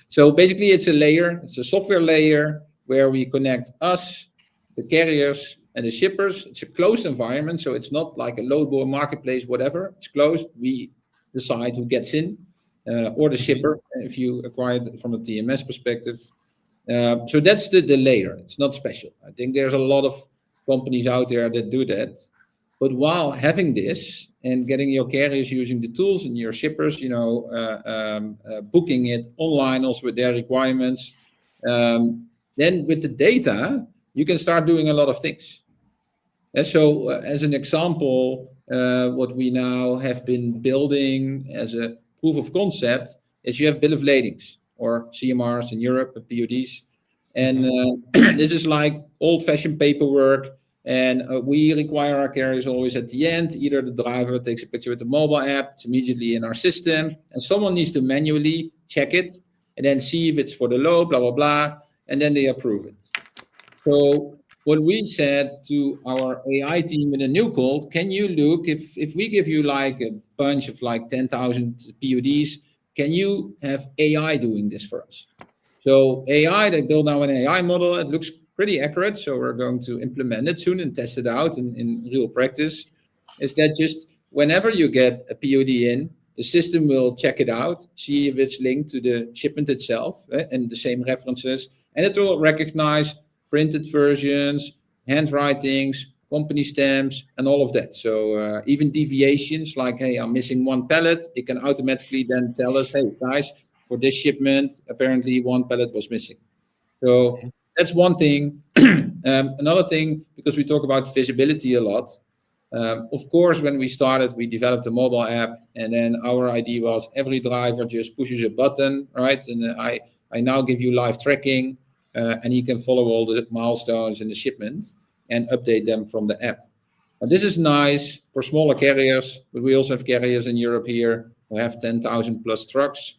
so basically it's a layer. It's a software layer where we connect us, the carriers, and the shippers. It's a closed environment, so it's not like a load board marketplace, whatever. It's closed. We decide who gets in, or the shipper, if you acquire it from a TMS perspective. So that's the layer. It's not special. I think there's a lot of companies out there that do that. But while having this and getting your carriers using the tools and your shippers, booking it online also with their requirements, then with the data, you can start doing a lot of things. And so as an example, what we now have been building as a proof of concept is you have bill of ladings or CMRs in Europe, PODs. And this is like old-fashioned paperwork. And we require our carriers always at the end. Either the driver takes a picture with the mobile app, it's immediately in our system, and someone needs to manually check it and then see if it's for the load, blah, blah, blah, and then they approve it. So what we said to our AI team in a new code, can you look, if we give you like a bunch of like 10,000 PODs, can you have AI doing this for us? So AI, they build now an AI model. It looks pretty accurate, so we're going to implement it soon and test it out in real practice. Is that just whenever you get a POD in, the system will check it out, see if it's linked to the shipment itself and the same references, and it will recognize printed versions, handwritings, company stamps, and all of that. So even deviations like, hey, I'm missing one pallet, it can automatically then tell us, hey, guys, for this shipment, apparently one pallet was missing. So that's one thing. Another thing, because we talk about visibility a lot, of course, when we started, we developed a mobile app, and then our idea was every driver just pushes a button, right? And I now give you live tracking, and you can follow all the milestones in the shipment and update them from the app. Now, this is nice for smaller carriers, but we also have carriers in Europe here who have 10,000 plus trucks.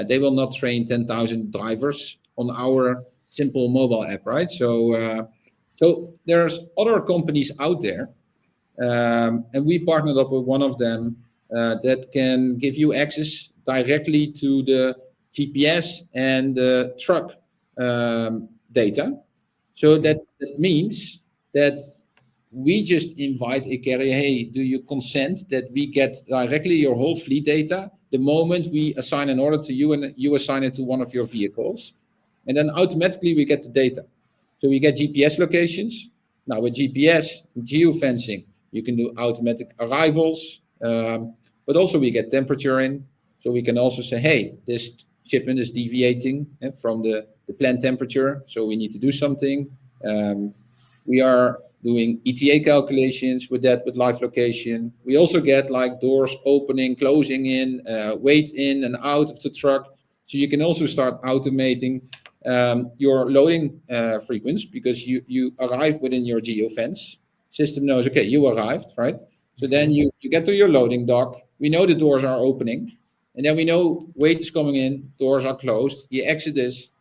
They will not train 10,000 drivers on our simple mobile app, right? So there's other companies out there, and we partnered up with one of them that can give you access directly to the GPS and the truck data. So that means that we just invite a carrier, hey, do you consent that we get directly your whole fleet data the moment we assign an order to you and you assign it to one of your vehicles? And then automatically we get the data. So we get GPS locations. Now with GPS, geofencing, you can do automatic arrivals, but also we get temperature in. So we can also say, hey, this shipment is deviating from the planned temperature, so we need to do something. We are doing ETA calculations with that, with live location. We also get like doors opening, closing in, weight in and out of the truck. So you can also start automating your loading frequency, because you arrive within your geofence. System knows, okay, you arrived, right? So then you get to your loading dock. We know the doors are opening, and then we know weight is coming in, doors are closed. The exit is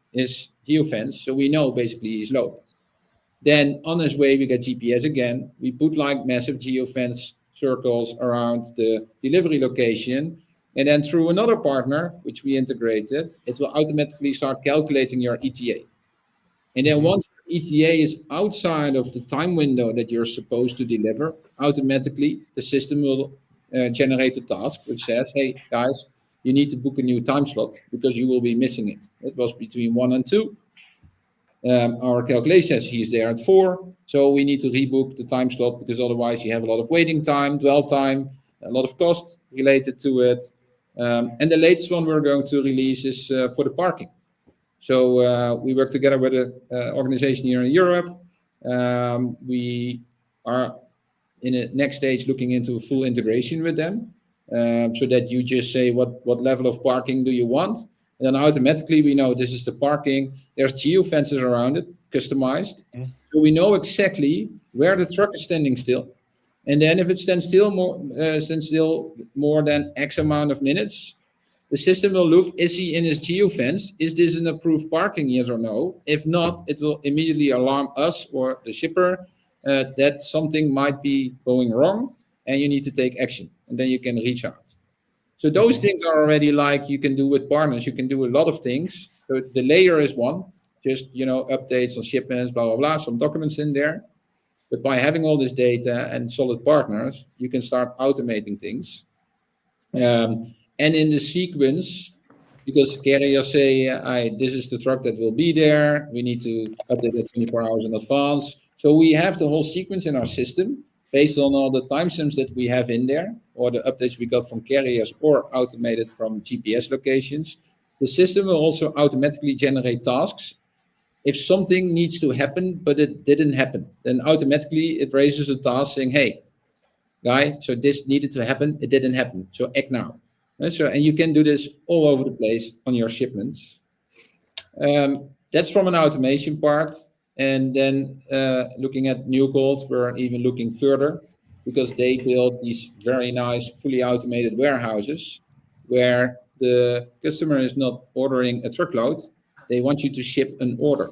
geofence, so we know basically he's loaded. Then on his way, we get GPS again. We put like massive geofence circles around the delivery location. And then through another partner, which we integrated, it will automatically start calculating your ETA. And then once your ETA is outside of the time window that you're supposed to deliver, automatically the system will generate a task which says, hey, guys, you need to book a new time slot because you will be missing it. It was between 1 and 2. Our calculation says he's there at 4. So we need to rebook the time slot, because otherwise you have a lot of waiting time, dwell time, a lot of cost related to it. And the latest one we're going to release is for the parking. So we work together with an organization here in Europe. We are in a next stage looking into a full integration with them, so that you just say what level of parking do you want, and then automatically we know this is the parking. There's geofences around it, customized, so we know exactly where the truck is standing still. And then if it stands still more than X amount of minutes, the system will look, is he in his geofence? Is this an approved parking, yes or no? If not, it will immediately alarm us or the shipper that something might be going wrong and you need to take action. And then you can reach out. So those things are already like you can do with partners. You can do a lot of things. So the layer is one, just, updates on shipments, blah, blah, blah, some documents in there. But by having all this data and solid partners, you can start automating things. And in the sequence, because carriers say, this is the truck that will be there. We need to update it 24 hours in advance. So we have the whole sequence in our system based on all the timestamps that we have in there, or the updates we got from carriers or automated from GPS locations. The system will also automatically generate tasks. If something needs to happen, but it didn't happen, then automatically it raises a task saying, hey, guy, so this needed to happen, it didn't happen, so act now. And you can do this all over the place on your shipments. That's from an automation part. And then looking at New Gold, we're even looking further because they build these very nice, fully automated warehouses where the customer is not ordering a truckload. They want you to ship an order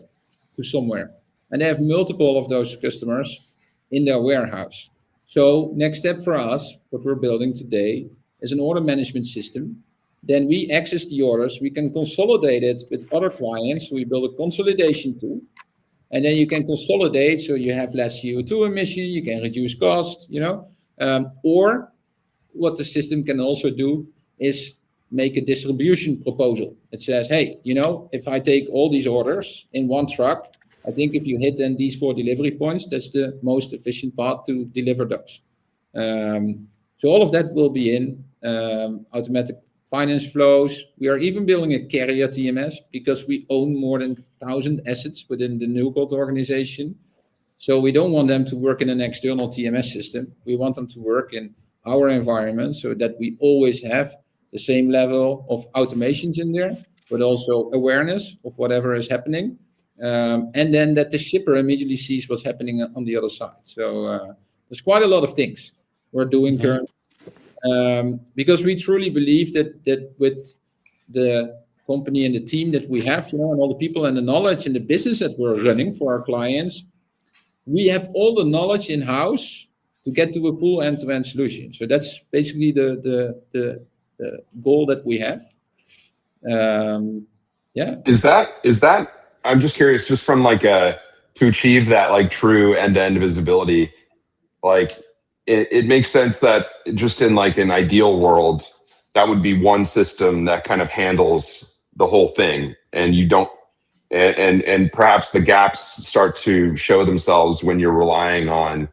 to somewhere. And they have multiple of those customers in their warehouse. So next step for us, what we're building today, is an order management system. Then we access the orders. We can consolidate it with other clients. So we build a consolidation tool. And then you can consolidate so you have less CO2 emission, you can reduce cost, or what the system can also do is make a distribution proposal. It says, hey, if I take all these orders in one truck, I think if you hit then these 4 delivery points, that's the most efficient path to deliver those. So all of that will be in automatic finance flows. We are even building a carrier TMS because we own more than 1,000 assets within the New Gold organization. So we don't want them to work in an external TMS system. We want them to work in our environment so that we always have the same level of automations in there, but also awareness of whatever is happening. And then that the shipper immediately sees what's happening on the other side. So there's quite a lot of things we're doing currently. Because we truly believe that with the company and the team that we have, and all the people and the knowledge and the business that we're running for our clients, we have all the knowledge in-house to get to a full end-to-end solution. So that's basically the goal that we have. Is that I'm just curious, just from to achieve that true end-to-end visibility, it makes sense that just in an ideal world, that would be one system that kind of handles the whole thing, and you don't, and perhaps the gaps start to show themselves when you're relying on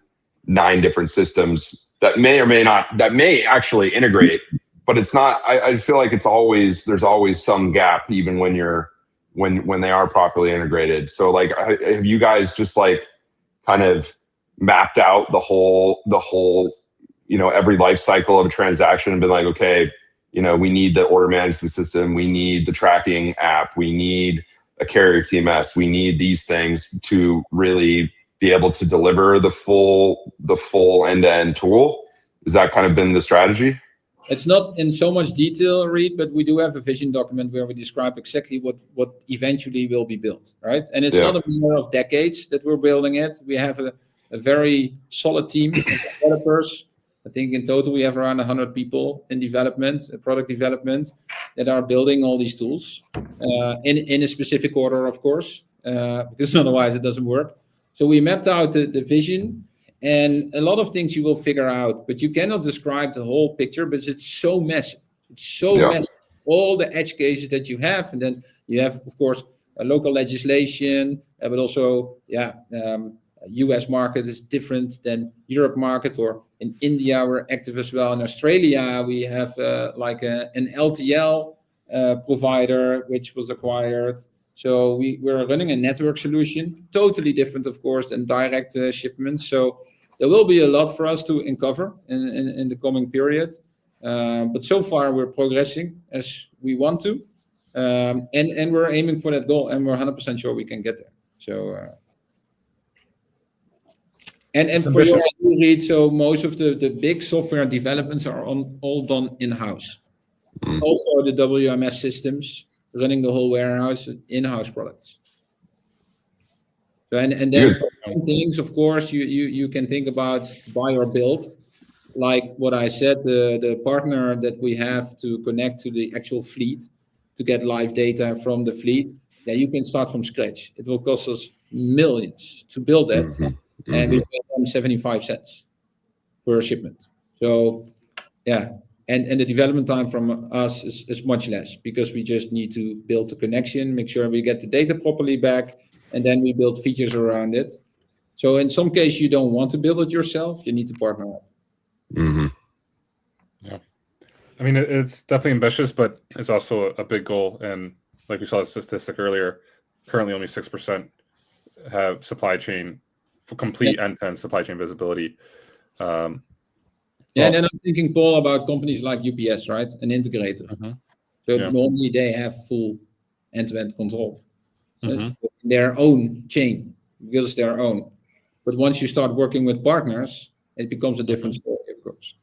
9 different systems that may or may not, that may actually integrate, but it's not. I feel like there's always some gap even when when they are properly integrated. So have you guys just kind of mapped out the whole every life cycle of a transaction and been okay, we need the order management system, we need the tracking app, we need a carrier TMS, we need these things to really be able to deliver the full end-to-end tool? Has that kind of been the strategy? It's not in so much detail, Reed, but we do have a vision document where we describe exactly what eventually will be built, right? And it's not a matter of decades that we're building it. We have a very solid team of developers. I think in total we have around 100 people in development, product development, that are building all these tools in a specific order, of course, because otherwise it doesn't work. So we mapped out the vision, and a lot of things you will figure out, but you cannot describe the whole picture because it's so massive. It's so massive. All the edge cases that you have, and then you have, of course, a local legislation, but also, US market is different than Europe market, or in India we're active as well. In Australia we have an LTL provider which was acquired. So we're running a network solution, totally different, of course, than direct shipments. So there will be a lot for us to uncover in the coming period. But so far we're progressing as we want to, and we're aiming for that goal, and we're 100% sure we can get there. So. And for your read, so most of the big software developments are all done in-house. Also, the WMS systems running the whole warehouse, in-house products. So, and then for some things, of course, you can think about buy or build. Like what I said, the partner that we have to connect to the actual fleet to get live data from the fleet, yeah, you can start from scratch. It will cost us millions to build that, and we pay them 75 cents per shipment. So, yeah, and the development time from us is much less because we just need to build the connection, make sure we get the data properly back, and then we build features around it. So in some cases, you don't want to build it yourself. You need to partner up. Yeah. I mean, it's definitely ambitious, but it's also a big goal. And like we saw the statistic earlier, currently only 6% have supply chain, for complete end-to-end supply chain visibility. And then I'm thinking, Paul, about companies like UPS, right? An integrator. So normally they have full end-to-end control. Their own chain, because it's their own. But once you start working with partners, it becomes a different story, of course.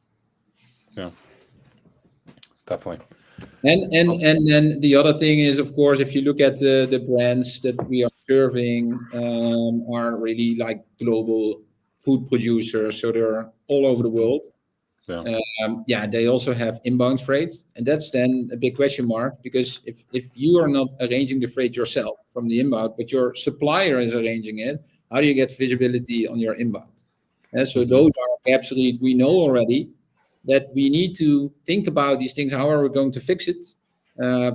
Yeah, definitely. And then the other thing is, of course, if you look at the brands that we are serving, are really like global food producers, so they're all over the world. They also have inbound freight, and that's then a big question mark, because if you are not arranging the freight yourself from the inbound, but your supplier is arranging it, how do you get visibility on your inbound? So those are gaps we know already that we need to think about these things. How are we going to fix it?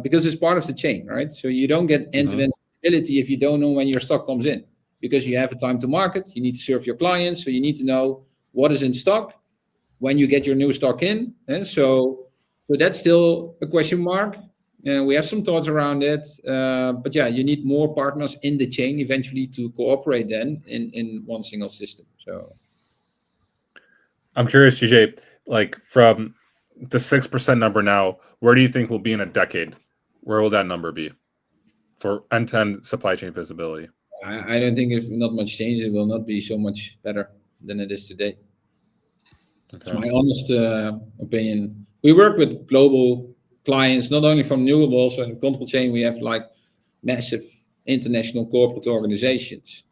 Because it's part of the chain, right? So you don't get end-to-end visibility if you don't know when your stock comes in, because you have a time to market, you need to serve your clients, so you need to know what is in stock when you get your new stock in. So that's still a question mark. We have some thoughts around it, but yeah, you need more partners in the chain eventually to cooperate then in one single system. So I'm curious, GJ, like from the 6% number now, where do you think we'll be in a decade? Where will that number be for end-to-end supply chain visibility? I don't think if not much change, it will not be so much better than it is today. Okay. It's my honest opinion. We work with global clients, not only from renewables, and CtrlChain, we have like massive international corporate organizations.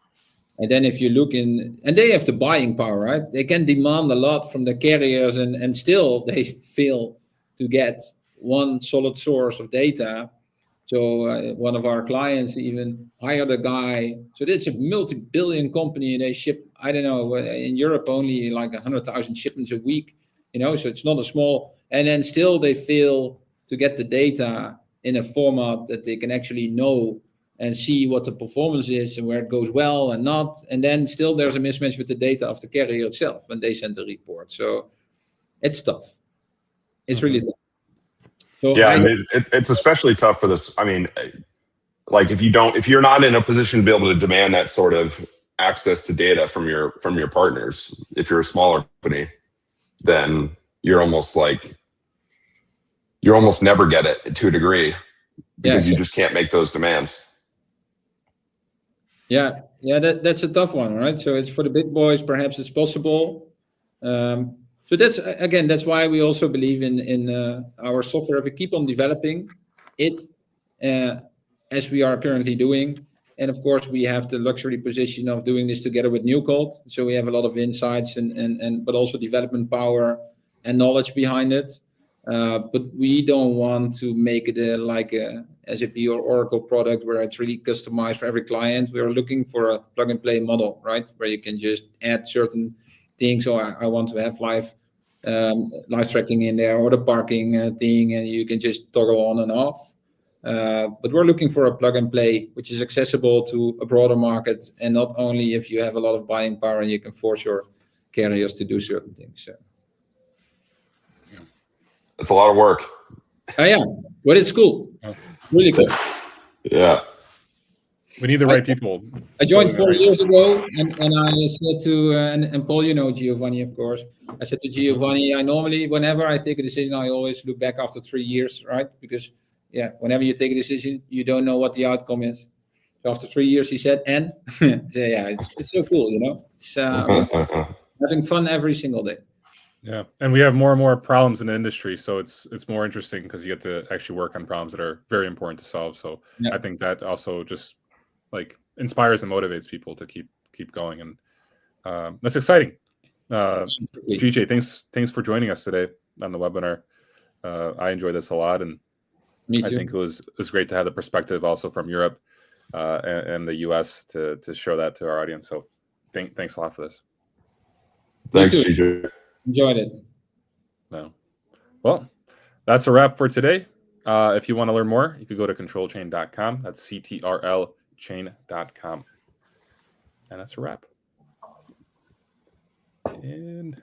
And then if you look in, and they have the buying power, right? They can demand a lot from the carriers, and still they fail to get one solid source of data. So one of our clients even hired a guy. So it's a multi-billion company, and they ship, I don't know, in Europe only like 100,000 shipments a week, so it's not a small, and then still they fail to get the data in a format that they can actually know and see what the performance is and where it goes well and not. And then still there's a mismatch with the data of the carrier itself when they send the report. So it's tough. It's really tough. So yeah, and it's especially tough for this. I mean, like if you're not in a position to be able to demand that sort of access to data from your partners, if you're a smaller company, then you're almost never get it to a degree, because you just can't make those demands. Yeah, that's a tough one, right? So it's for the big boys, perhaps it's possible. So that's why we also believe in our software. If we keep on developing it as we are currently doing, and of course we have the luxury position of doing this together with NewCode. So we have a lot of insights and but also development power and knowledge behind it. But we don't want to make it like a SAP or Oracle product where it's really customized for every client. We are looking for a plug and play model, right? Where you can just add certain things. So I want to have live tracking in there, or the parking thing, and you can just toggle on and off. But we're looking for a plug and play, which is accessible to a broader market, and not only if you have a lot of buying power and you can force your carriers to do certain things. So. It's a lot of work. Oh yeah, but it's cool. Really cool. Yeah. We need the right people. I joined 4 years ago, and I said to, and Paul, Giovanni, of course. I said to Giovanni, I normally, whenever I take a decision, I always look back after 3 years, right? Because, whenever you take a decision, you don't know what the outcome is. So after 3 years, he said, "And so, yeah, it's so cool, you know. It's having fun every single day." Yeah, and we have more and more problems in the industry, so it's more interesting because you get to actually work on problems that are very important to solve. So I think that also just like inspires and motivates people to keep going, and that's exciting. GJ, thanks for joining us today on the webinar. I enjoyed this a lot, and Me too. I think it was great to have the perspective also from Europe and the US to show that to our audience. So thanks a lot for this. Thanks, GJ. Enjoyed it. No. Well, that's a wrap for today. If you want to learn more, you could go to CtrlChain.com. That's CTRLChain.com. And that's a wrap. And